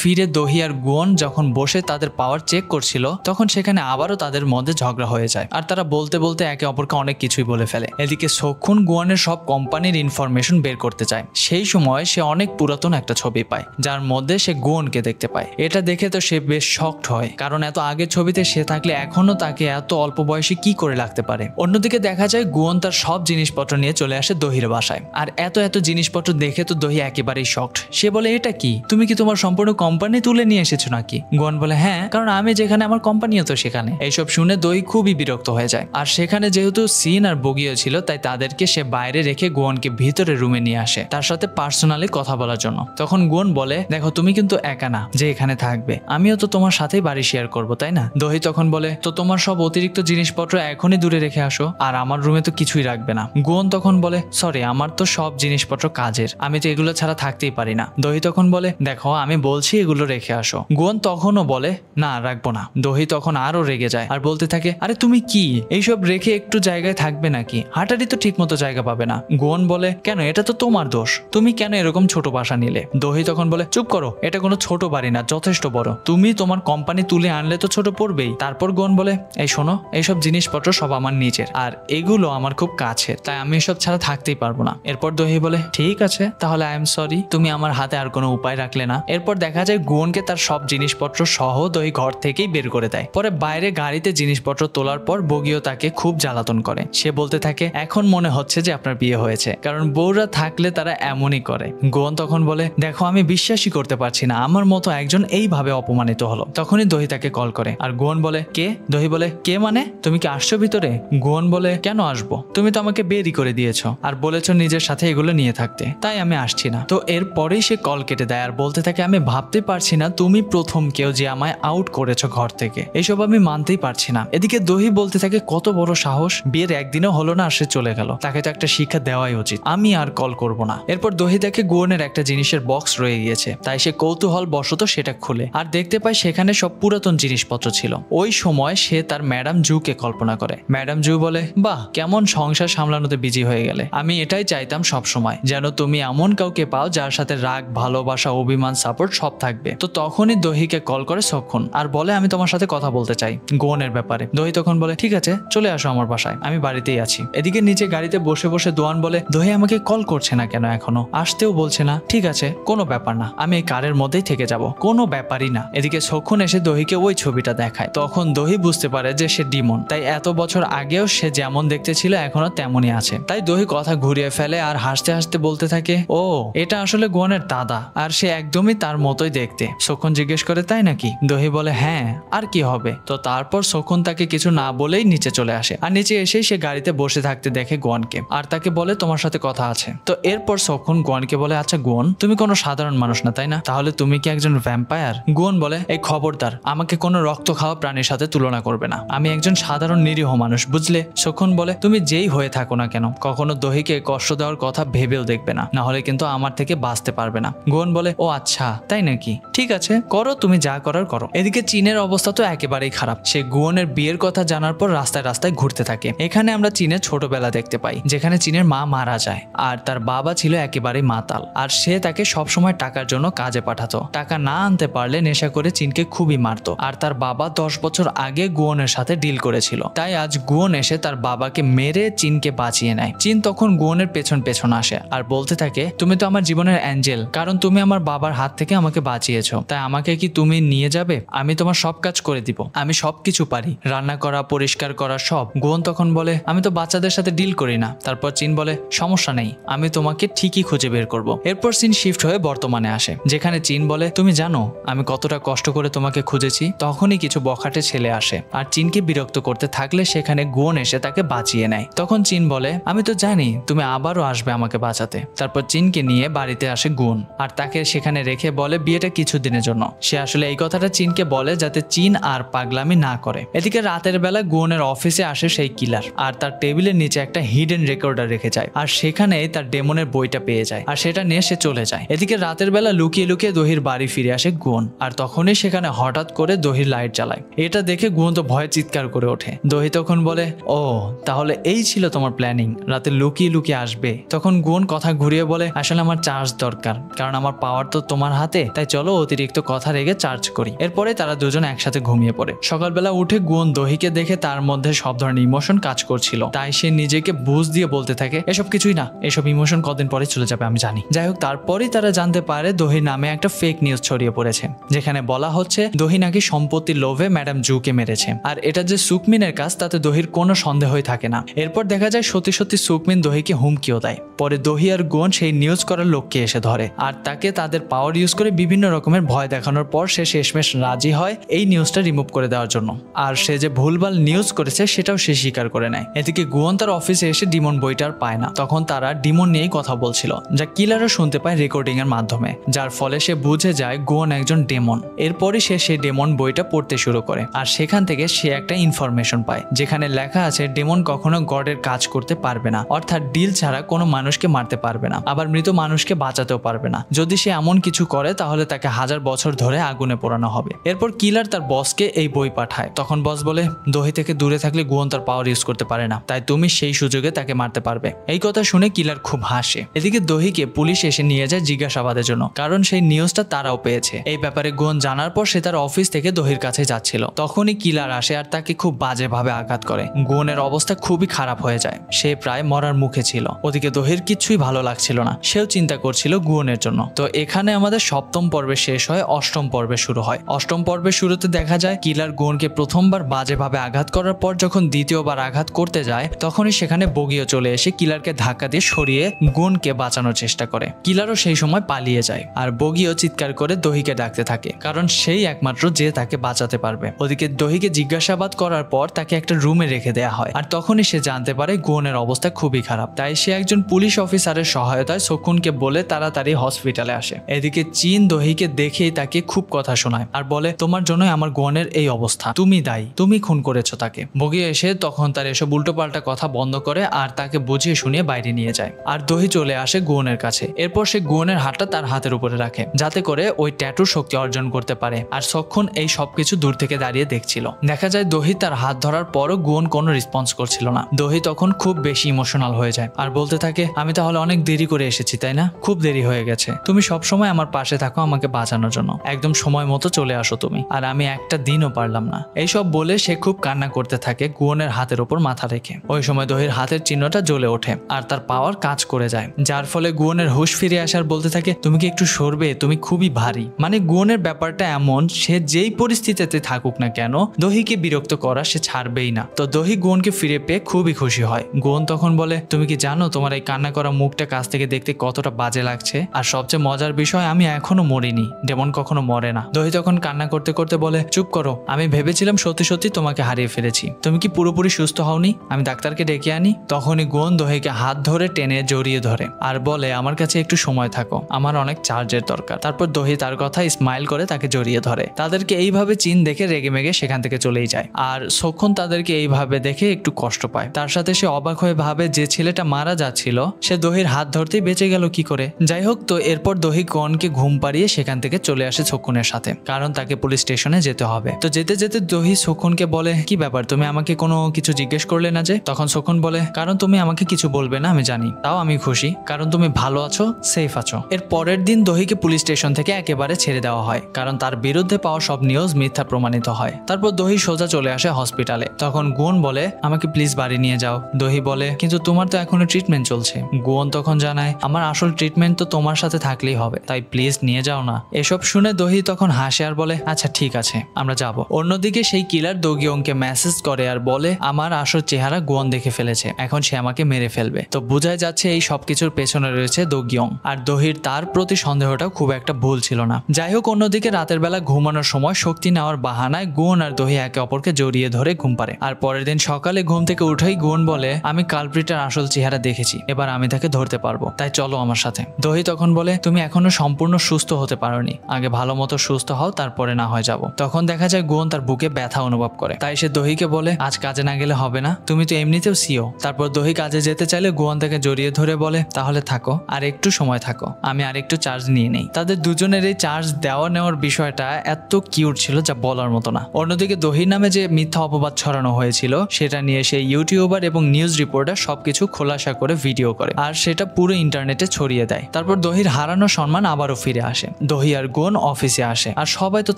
ফিরে দহি আর গুণ যখন বসে তাদের পাওয়ার চেক করছিল তখন সেখানে আবারও তাদের মধ্যে ঝগড়া হয়ে যায়, আর তারা বলতে বলতে একে অপরকে অনেক কিছুই বলে ফেলে। এদিকে সক্ষুন গুয়ানের সব কোম্পানির ইনফরমেশন বের করতে চায়, সেই সময় সে অনেক পুরাতন একটা ছবি পায় যার মধ্যে সে গুয়ানকে দেখতে পায়। এটা দেখে তো সে বেশ শকড হয়, কারণ এত আগের ছবিতে সে থাকলে এখনো তাকে এত অল্প বয়সে কি করে লাগতে পারে। অন্যদিকে দেখা যায় গুয়ান তার সব জিনিসপত্র নিয়ে চলে আসে দহির বাসায়, আর এত জিনিসপত্র দেখে তো দহি একেবারেই শকড। সে বলে এটা কি, তুমি কি তোমার সম্পূর্ণ কোম্পানি তুলে নিয়ে এসেছো নাকি? গুয়ান বলে হ্যাঁ, কারণ আমি যেখানে আমার কোম্পানিও তো সেখানে। এইসব শুনে দহি খুবই বিরক্ত হয়ে যায়, আর সেখানে যেহেতু সিন আর বগিও ছিল তাই তাদেরকে সে বাইরে রেখে গুয়ানকে ভিতরে রুমে নিয়ে আসে তার সাথে পার্সোনালি কথা বলার জন্য। তখন গুয়ান বলে দেখো তুমি কিন্তু একা না যে এখানে থাকবে, আমিও তো তোমার সাথেই বাড়ি শেয়ার করবো, তাই না? দহি তখন বলে তো তোমার সব অতিরিক্ত জিনিসপত্র এখনই দূরে রেখে আসো, আর আমার রুমে তো কিছুই রাখবে না। গুয়ান তখন বলে সরি, আমার তো সব জিনিসপত্র কাজের, আমি তো এগুলো ছাড়া থাকতেই পারি না। দহি তখন বলে দেখো আমি বলছি এগুলো রেখে আসো। গুয়ান তখনও বলে না রাখবো না। দহি তখন আরো রেগে যায় আর বলতে থাকে আরে তুমি কি এইসব রেখে একটু জায়গায় থাকবে নাকি, হাঁটারই তো ঠিক মতো জায়গা পাবে না। গুয়ান বলে কেন, এটা তো তোমার দোষ, তুমি কেন এরকম ছোট বাসা নিলে? দহি তখন বলে চুপ করো, এটা কোনো ছোট বাড়ি না, যথেষ্ট বড়, তুমি তোমার কোম্পানি তুলে আনলে তো ছোট পড়বেই। তারপর গুয়ান বলে এই শোনো, এইসব জিনিসপত্র সব আমার নিজের আর এগুলো আমার খুব কাছের, তাই আমি এসব ছাড়া থাকতেই পারবো না। এরপর দহি বলে ঠিক আছে তাহলে আই এম সরি, তুমি আমার হাতে আর কোনো উপায় রাখলে না। এরপর দেখা যায় গুয়ানকে তার সব জিনিসপত্র সহ দহি ঘর থেকেই বের করে দেয়। পরে বাইরে গাড়িতে জিনিসপত্র তোলার পর বগিও তাকে খুব জ্বালাতন করে। সে বলতে থাকে এখন মনে হচ্ছে যে আপনার বিয়ে হয়েছে, কারণ বউরা থাকলে তারা এমনই করে। গুয়ান তখন বলে দেখো আমি বিশ্বাসই করতে পারছি না আমার মতো একজন এইভাবে অপমানিত হলো। তখনই দহি তাকে কল করে, আর গুয়ান বলে কে? দহি বলে কে মানে, তুমি কি আসছো ভিতরে? গুয়ান বলে কেন আসবো, তুমি তো আমাকে বেরই করে দিয়েছো আর বলেছো নিজের সাথে এগুলো নিয়ে থাকতে, তাই আমি আসছি না। তো এরপরেই সে কল কেটে দেয় আর বলতে থাকে আমি ভাবতে পারছি না তুমি প্রথম কেউ যে আমায় আউট করেছো ঘর থেকে, এসব আমি মানতেই পারছি না। এদিকে দহি বলতে থাকে কত বড় সাহস, বিয়ের একদিনও হলো না আর সে চলে গেল, তাকে তো একটা শিক্ষা দেওয়াই উচিত, আমি আর কল করব না। এরপর দহি দেখে গুয়ানের একটা জিনিসের বক্স রয়ে গিয়েছে, তাই সে কৌতূহল বশত সেটা খুলে আর দেখতে পায় সেখানে সব পুরাতন জিনিসপত্র ছিল। ওই সময় সে তার ম্যাডাম জুকে কল্পনা করে। ম্যাডাম জু বলে বাহ কেমন সংসার সামলানোতে বিজি হয়ে গেলে, আমি এটাই চাইতাম সব সময়, যেন তুমি এমন কাউকে পাও যার সাথে রাগ ভালোবাসা অভিমান সাপোর্ট সব থাকবে। তো তখনই দহিকে কল করে সক্ষণ আর বলে আমি তোমার সাথে কথা বলতে চাই গুয়ানের ব্যাপারে। দহি তখন বলে ঠিক আছে চলে আসো আমার বাসায়, আমি বাড়িতেই আছি। এদিকে নিচে গাড়িতে বসে বসে দোয়ান বলে দহি আমাকে কল করছে না কেন, এখনো আসতেও বলছে না, ঠিক আছে কোনো ব্যাপার না, আমি এই কারের মধ্যেই থেকে যাব, কোনো ব্যাপারই না। এদিকে সক্ষণ এসে দহিকে ওই ছবিটা দেখায়, তখন দহি বুঝতে পারে যে সে ডিমন, তাই এত বছর আগেও সে যেমন দেখতে ছিল এখনো তেমনই আছে। তাই দহি কথা ঘুরিয়ে ফেলে আর হাসতে হাসতে বলতে থাকে ও এটা আসলে গুয়ানের দাদা, আর সে একদমই তার মতোই দেখতে। সক্ষণ জিজ্ঞেস করে তাই নাকি? দহি বলে হ্যাঁ আর কি হবে। তো তারপর সক্ষণ তাকে কিছু না বলেই নিচে চলে আসে, আর নিচে এসেই সে গাড়িতে বসে থাকতে দেখে গুয়ানকে আর তাকে বলে তোমার সাথে কথা আছে। তো এরপর সক্ষণ গুয়ানকে বলে আচ্ছা গুয়ান তুমি কোনো সাধারণ মানুষ না তাই না, তাহলে তুমি কি একজন ভ্যাম্পায়ার? গুয়ান বলে এই খবরদার, আমাকে কোনো রক্ত খাওয়া প্রাণীর সাথে তুলনা করবে না, আমি একজন সাধারণ নিরীহ মানুষ বুঝলে। সক্ষণ বলে তুমি যেই হয়ে থাকো না কেন কখনো দহিকে কষ্ট দেওয়ার কথা ভেবেও দেখবে না, না হলে কিন্তু আমার থেকে বাঁচতে পারবে না। গুয়ান বলে ও আচ্ছা তাই নাকি, ঠিক আছে করো তুমি যা করার করো। এদিকে চীনের অবস্থা তো একেবারেই খারাপ। সে গুয়ানের বিয়ের কথা জানার পর রাস্তায় রাস্তায় ঘুরতে থাকে। এখানে আমরা চীনের ছোটবেলা দেখতে পাই যেখানে চীনের মা মারা যায় আর তার বাবা ছিল একেবারেই মাতাল, আর সে তাকে সবসময় টাকার জন্য কাজে পাঠাতো, টাকা না আনতে পারলে নেশা করে চীনকে খুবই মারতো। আর তার বাবা 10 বছর আগে গুয়ানের সাথে ডিল করেছিল, তাই আজ গুয়ান এসে তার বাবাকে মেরে চীনকে বাঁচিয়ে নেয়। চীন তখন গুয়ানের পেছন পেছন আসে আর বলতে থাকে তুমি তো আমার জীবনের অ্যাঞ্জেল, কারণ তুমি আমার বাবার হাত থেকে আমাকে বাঁচিয়েছো, তাই আমাকে কি তুমি নিয়ে যাবে? আমি তোমার সব কাজ করে দিব, আমি সবকিছু পারি, রান্না করা পরিষ্কার করা সব। গুয়ান তখন বলে আমি তো বাচ্চাদের সাথে ডিল করি না। তারপর চীন বলে সমস্যা নেই, আমি তোমাকে ঠিকই খুঁজে বের করব। এরপর চীন শিফট হয়ে বর্তমানে আসে, যেখানে চীন বলে তুমি জানো আমি কতটা কষ্ট করে তোমাকে খুঁজেছি। তখনই কিছু বখাটে ছেলে আসে আর চীনকে বিরক্ত করতে থাকলে সেখানে গুয়ান এসে তাকে বাঁচিয়ে নেয়। তখন চীন বলে আমি তো জানি তুমি আবারও আসবে আমাকে আমাকে বাঁচাতে। তারপর চিনকে নিয়ে বাড়িতে আসে গুণ আর তাকে সেখানে রেখে বলে বিয়েটা কিছুদিনের জন্য। সে আসলে এই কথাটা চিনকে বলে যাতে চিন আর পাগলামি না করে। এদিকে রাতের বেলা গুণের অফিসে আসে সেই কিলার আর তার টেবিলের নিচে একটা হিডেন রেকর্ডার রেখে যায় আর সেখানে তার ডেমনের বইটা পেয়ে যায় আর সেটা নিয়ে সে চলে যায়। এদিকে রাতের বেলা লুকিয়ে লুকিয়ে দহির বাড়ি ফিরে আসে গুণ আর তখনই সেখানে হঠাৎ করে দহির লাইট জ্বালায়। এটা দেখে গুণ তো ভয়ে চিৎকার করে ওঠে। দহি তখন বলে, ও তাহলে এই ছিল তোমার প্ল্যানিং, রাতে লুকিয়ে লুকিয়ে আসবে। তখন গুণ কথা ঘুরিয়ে বলে, আসলে আমার চার্জ দরকার, কারণ আমার পাওয়ার তো তোমার হাতে, তাই চলো অতিরিক্ত কথা রেগে চার্জ করি। এরপরে তারা দুজন একসাথে ঘুমিয়ে পড়ে। সকালবেলা উঠে গুণ দহিকে দেখে তার মধ্যে সব ধরনের ইমোশন কাজ করছিল, তাই সে নিজেকে বুঝ দিয়ে বলতে থাকে, এসব কিছুই না, এসব ইমোশন কদিন পরে চলে যাবে আমি জানি। যাই হোক, তারপরেই তারা জানতে পারে দহির নামে একটা ফেক নিউজ ছড়িয়ে পড়েছে, যেখানে বলা হচ্ছে দহি নাকি সম্পত্তির লোভে ম্যাডাম জুকে মেরেছে আর এটা যে সুকমিনের কাজ তাতে দহির কোনো সন্দেহই থাকে না। এরপর দেখা যায় সত্যি সত্যি সুকমিন দহিকে হুমকিও দেয়। পরে দহি আর গুণ সেই নিউজ করার লোককে এসে ধরে আর তাকে তাদের পাওয়ার ইউজ করে বিভিন্ন রকমের ভয় দেখানোর পর সে শেষমেশ রাজি হয় এই নিউজটা রিমুভ করে দেওয়ার জন্য। আর সে যে ভুলভাল নিউজ করেছে সেটাও সে স্বীকার করে নেয়। এদিকে গুণ তার অফিসে এসে ডিমন বইটা আর পায় না। তখন তারা ডিমন নিয়েই কথা বলছিল, যা কিলারও শুনতে পায় রেকর্ডিং এর মাধ্যমে, যার ফলে সে বুঝে যায় গুণ একজন ডেমন। এরপরই সে সেই ডেমন বইটা পড়তে শুরু করে আর সেখান থেকে সে একটা ইনফরমেশন পায় যেখানে লেখা আছে ডেমন কখনো গডের কাজ করতে পারবে না, অর্থাৎ ডিল ছাড়া কোনো মানুষকে মারতে পারবে না, আবার মৃত মানুষকে বাঁচাতেও পারবে না। যদি সে এমন কিছু করে তাহলে তাকে 1000 বছর ধরে আগুনে পোড়ানো হবে। এরপর কিলার তার বসকে এই বই পাঠায়। তখন বস বলে, দহি থেকে দূরে থাকলে গুণ তার পাওয়ার ইউজ করতে পারে না, তাই তুমি সেই সুযোগে তাকে মারতে পারবে। এই কথা শুনে কিলার খুব হাসে। এদিকে দহিকে পুলিশ এসে নিয়ে যায় জিজ্ঞাসাবাদের জন্য, কারণ সেই নিউজটা তারাও পেয়েছে। এই ব্যাপারে গুণ জানার পর সে তার অফিস থেকে দহির কাছে যাচ্ছিল। তখনই কিলার আসে আর তাকে খুব বাজেভাবে আঘাত করে। গুণের অবস্থা খুবই খারাপ হয়ে যায়, সে প্রায় মরার মুখে ছিল। ওদিকে দহির কিছুই ভালো লাগছিল না, সেও চিন্তা করছিল গুণের জন্য। তো এখানে আমাদের সপ্তম পর্বে শেষ হয়, অষ্টম পর্বে শুরু হয়। অষ্টম পর্বের শুরুতে দেখা যায় কিলার গুণকে প্রথমবার বাজেভাবে আঘাত করার পর যখন দ্বিতীয়বার আঘাত করতে যায় তখনই সেখানে বগিও চলে এসে কিলারকে ধাক্কা দিয়ে সরিয়ে গুণকে বাঁচানোর চেষ্টা করে। কিলারও সেই সময় পালিয়ে যায় আর বগিও চিৎকার করে দহিকে ডাকতে থাকে, কারণ সেই একমাত্র যে তাকে বাঁচাতে পারবে। ওদিকে দহিকে জিজ্ঞাসাবাদ করার পর তাকে একটা রুমে রেখে দেয়া হয় আর তখনই সে জানতে পারে গুণের অবস্থা খুবই খারাপ। তাই সে একজন পুলিশ অফিসারের সহায়তায় শকুনকে বলে তাড়াতাড়ি হসপিটালে আসে। এদিকে চীন দহিকে দেখেই তাকে খুব কথা শোনায় আর বলে, তোমার জন্যই আমার গুণের এই অবস্থা, তুমি দায়ী, তুমি খুন করেছো তাকে। বগি এসে তখন তার এসব উল্টোপাল্টা কথা বন্ধ করে আর তাকে বুঝিয়ে শুনিয়ে বাইরে নিয়ে যায়। আর দহি চলে আসে গুণের কাছে। এরপর সে গুণের হাতটা তার হাতের উপরে রাখে যাতে করে ওই ট্যাটুর শক্তি অর্জন করতে পারে। আর সক্ষণ এই সবকিছু দূর থেকে দাঁড়িয়ে দেখছিল। দেখা যায় দহি তার হাত ধরার পরও গুণ কোনো রেসপন্স করছিল না। দহি তখন খুব বেশি ইমোশনাল হয়ে যায় আর বলতে থাকে, আমি তাহলে অনেক দেরি করে এসেছি তাই না? খুব দেরি হয়ে গেছে। তুমি সবসময় আমার পাশে থাকো আমাকে বাঁচানোর জন্য, একদম সময় মতো চলে আসো তুমি, আর আমি একটা দিনও পারলাম না। এইসব বলে সে খুব কান্না করতে থাকে গুণের হাতের উপর মাথা রেখে। ওই সময় দহির হাতের চিহ্নটা জ্বলে ওঠে আর তার পাওয়ার কাজ করে যায়, যার ফলে গুণের হুঁশ ফিরে আসার বলতে থাকে, তুমি কি একটু সরবে, তুমি খুবই ভারী। মানে গুণের ব্যাপারটা এমন, সে যেই পরিস্থিতিতে থাকুক না কেন দহিকে বিরক্ত করা সে ছাড়বেই না। তো দহি গুণকে ফিরে পেয়ে খুবই খুশি হয়। গুণ তখন বলে, তুমি কি জানো তোমার এই কান্না করা মুখটা কাছ থেকে দেখতে কতটা বাজে লাগছে? আর সবচেয়ে মজার বিষয়, আমি এখনো মরিনি, ডেমন কখনো মরে না। দহি তখন কান্না করতে করতে বলে, চুপ করো, আমি ভেবেছিলাম সত্যি সত্যি তোমাকে হারিয়ে ফেলেছি, তুমি কি পুরোপুরি সুস্থ হওনি? আমি ডাক্তারকে ডেকে আনি। তখনই গুণ দহিকে হাত ধরে টেনে জড়িয়ে ধরে আর বলে, আমার কাছে একটু সময় থাকো, আমার অনেক চার্জের দরকার। তারপর দহি তার কথা স্মাইল করে তাকে জড়িয়ে ধরে। তাদেরকে এইভাবে চীন দেখে রেগে মেগে সেখান থেকে চলেই যায়। আর সক্ষণ তাদেরকে এইভাবে দেখে একটু কষ্ট পায়। তার সাথে সে অবাক হয়ে ভাবে যে ছেলেটা মারা যাচ্ছিল সে দহির হাত ধরতেই বেঁচে গেল কি করে। যাই হোক, তো এরপর দহি গণকে ঘুম পাড়িয়ে সেখান থেকে চলে আসে শকুনের সাথে, কারণ তাকে পুলিশ স্টেশনে যেতে হবে। তো যেতে যেতে দহি শকুনকে বলে, কি ব্যাপার, তুমি আমাকে কোনো কিছু জিজ্ঞেস করলে না যে? তখন শকুন বলে, কারণ তুমি আমাকে কিছু বলবে না আমি জানি, তাও আমি খুশি, কারণ তুমি ভালো আছো, সেফ আছো। এর পরের দিন দহিকে পুলিশ স্টেশন থেকে একেবারে ছেড়ে দেওয়া হয়, কারণ তার বিরুদ্ধে পাওয়া সব নিউজ মিথ্যা প্রমাণিত হয়। তারপর দহি সোজা চলে আসে হসপিটালে। তখন গুণ বলে, আমাকে প্লিজ বাড়ি নিয়ে যাও। দহি বলে, কিন্তু তোমার তো এখনো ট্রিটমেন্ট চলছে। গুণ তখন জানায়, আমার আসল ট্রিটমেন্ট তো তোমার সাথে থাকলেই হবে, তাই প্লিজ নিয়ে যাও না। এসব শুনে দহি তখন হাসে আর বলে, আচ্ছা ঠিক আছে, আমরা যাব। অন্যদিকে সেই কিলার দগিয়ংকে মেসেজ করে আর বলে, আমার আসল চেহারা গুণ দেখে ফেলেছে, এখন সে আমাকে মেরে ফেলবে। তো বোঝাই যাচ্ছে এই সবকিছুর পেছনে রয়েছে দগিয়ং। আর দহির তার প্রতি সন্দেহটা খুব একটা ভুল ছিল না। যাই হোক, অন্যদিকে রাতের বেলা ঘুমানোর সময় শক্তি নেওয়ার বাহানায় গুণ আর দহি একে অপরকে জড়িয়ে ধরে ঘুম পারে। আর পরের দিন সকালে ঘুম থেকে উঠেই গুণ বলে, আমি কালপ্রিটের আসল চেহারা দেখেছি, এবার আমি তাকে ধরতে পারবো, তাই চলো আমার সাথে। দহি তখন বলে তুমি এখনো সম্পূর্ণ সুস্থ হতে পারোনি, আগে ভালো মতো সুস্থ হও, তারপরে না হয় যাবো। তখন দেখা যায় গুয়ন তার বুকে ব্যথা অনুভব করে, তাই সে দহিকে বলে আজ কাজে না গেলে হবে না, তুমি তো এমনিতেও সিও। তারপর দহি কাজে যেতে চাইলে গুয়ন তাকে জড়িয়ে ধরে বলে তাহলে থাকো, আর একটু সময় থাকো, আমি আর একটু চার্জ নিয়ে নেই। তাদের দুজনের এই চার্জ দেওয়া নেওয়ার বিষয়টা এত কিউট ছিল যা বলার মতো না। অন্যদিকে দহির নামে যে মিথ্যা অপবাদ ছড়ানো হয়েছিল সেটা নিয়ে সেই ইউটিউবার এবং নিউজ রিপোর্টার সবকিছু খোলাসা করে ভিডিও করে, আর সেটা পুরো ইন্টারনেটে ছড়িয়ে দেয়। তারপর দহির হারানো সম্মান আবারও ফিরে আসে। দহি আর গুয়ন অফিসে আসে, আর সবাই তো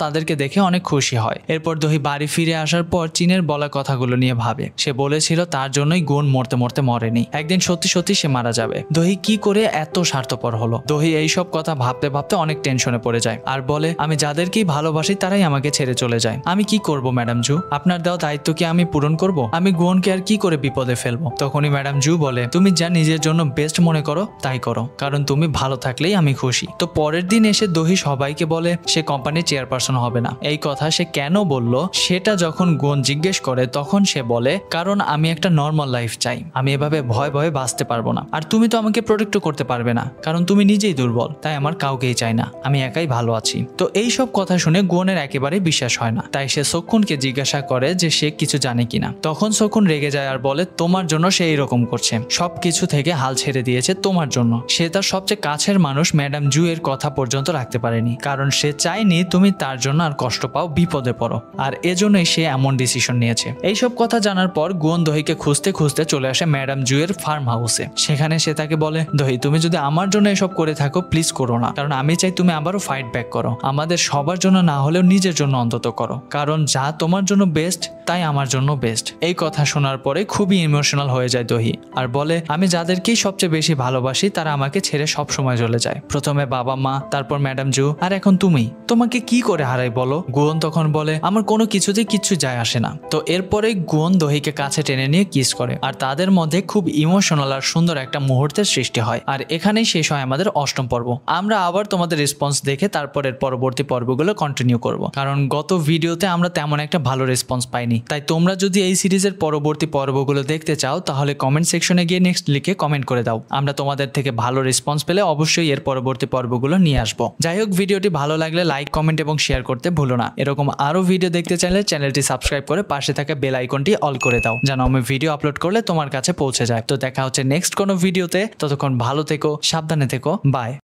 তাদেরকে দেখে অনেক খুশি হয়। এরপর দহি বাড়ি ফিরে আসার পর চীনের বলা কথাগুলো নিয়ে ভাবে। সে বলেছিল তার জন্যই গুয়ন মরতে মরতে মরেনি, একদিন সত্যি সত্যি সে মারা যাবে। দহি কি করে এত স্বার্থপর হলো? দহি এইসব কথা ভাবতে ভাবতে অনেক টেনশনে পড়ে যায়, আর বলে আমি যাদেরকেই ভালোবাসি তারাই আমাকে ছেড়ে চলে যায়, আমি কি করব ম্যাডাম জু? আপনার দেওয়া দায়িত্ব কি আমি পূরণ করব? আমি গুয়নকে আর কি করে বিপদে ফেলবো? তখনই ম্যাডাম জু বলে তুমি যা নিজের জন্য বেস্ট মনে করো তাই করো, কারণ তুমি ভালো থাকলেই আমি খুশি। তো পরের দিন এসে দহি সবাইকে বলে সে কোম্পানির চেয়ারপারসন হবে না। এই কথা সে কেন বলল সেটা যখন গুয়ন জিজ্ঞেস করে তখন সে বলে কারণ আমি একটা নর্মাল লাইফ চাই, আমি এভাবে ভয়ে ভয়ে বাঁচতে পারবো না, আর তুমি তো আমাকে প্রোটেক্টও করতে পারবে না কারণ তুমি নিজেই দুর্বল, তাই আমার কাউকেই চাই না, আমি একাই ভালো আছি। তো এই সব কথা শুনে গুয়নের একেবারেই বিশ্বাস হয় না, তাই সে সক্ষুনকে জিজ্ঞাসা করে যে সে কিছু জানে কিনা। তখন সক্ষুন রেগে যায় আর বলে তোমার জন্য সে এইরকম করছে, সবকিছু থেকে হাল ছেড়ে দিয়েছে তোমার জন্য। সে তার সবচেয়ে কাছের মানুষ ম্যাডাম জু এর কথা পর্যন্ত রাখতে পারেনি, কারণ সে চায়নি তুমি তার জন্য আর কষ্ট পাও, বিপদে পড়ো, আর এজন্যই সে এমন ডিসিশন নিয়েছে। এইসব কথা জানার পর গুয়ন দহিকে খুঁজতে খুঁজতে চলে আসে ম্যাডাম জু এর ফার্ম হাউসে। সেখানে সে তাকে বলে দহি তুমি যদি আমার জন্য এসব করে থাকো প্লিজ করো না, কারণ আমি চাই তুমি আবারও ফাইট ব্যাক করো, আমাদের সবার জন্য না হলেও নিজের জন্য অন্তত করো, কারণ যা তোমার জন্য বেস্ট তাই আমার জন্য বেস্ট। এই কথা শোনার পরে খুবই ইমোশনাল হয়ে যায় দহি, আর বলে আমি যাদেরকেই সবচেয়ে বেশি ভালোবাসি তারা আমাকে ছেড়ে সব সময় চলে যায়, প্রথমে বাবা মা, তারপর ম্যাডাম জু, আর এখন তুমি, তোমাকে কি করে হারাই বলো? গুয়ন তখন বলে আমার কোনো কিছুতেই কিচ্ছু যায় আসে না। তো এরপরে গুয়ন দহিকে কাছে টেনে নিয়ে কিস করে, আর তাদের মধ্যে খুব ইমোশনাল আর সুন্দর একটা মুহূর্তের সৃষ্টি হয়। আর এখানেই শেষ হয় আমাদের অষ্টম পর্ব। আমরা আবার তোমাদের রেসপন্স দেখে তারপরের পরবর্তী পর্বগুলো কন্টিনিউ করব, কারণ গত ভিডিওতে আমরা তেমন একটা ভালো রেসপন্স পাইনি। তাই তোমরা যদি এই সিরিজের পরবর্তী পর্বগুলো দেখতে চাও তাহলে কমেন্ট সেকশনে গিয়ে নেক্সট লিখে কমেন্ট করে দাও, আমরা তোমাদের থেকে ভালো রেসপন্স পেলে অবশ্যই এর পরবর্তী পর্বগুলো নিয়ে আসবো। যাই হোক, ভিডিওটি ভালো লাগলে লাইক, কমেন্ট এবং শেয়ার করতে ভুলো না। এরকম আরো ভিডিও দেখতে চাইলে চ্যানেলটি সাবস্ক্রাইব করে পাশে থাকা বেল আইকনটি অল করে দাও, যেন আমি ভিডিও আপলোড করলে তোমার কাছে পৌঁছে যায়। তো দেখা হচ্ছে নেক্সট কোনো ভিডিওতে, ততক্ষণ ভালো থেকো, সাবধানে থেকো, বাই।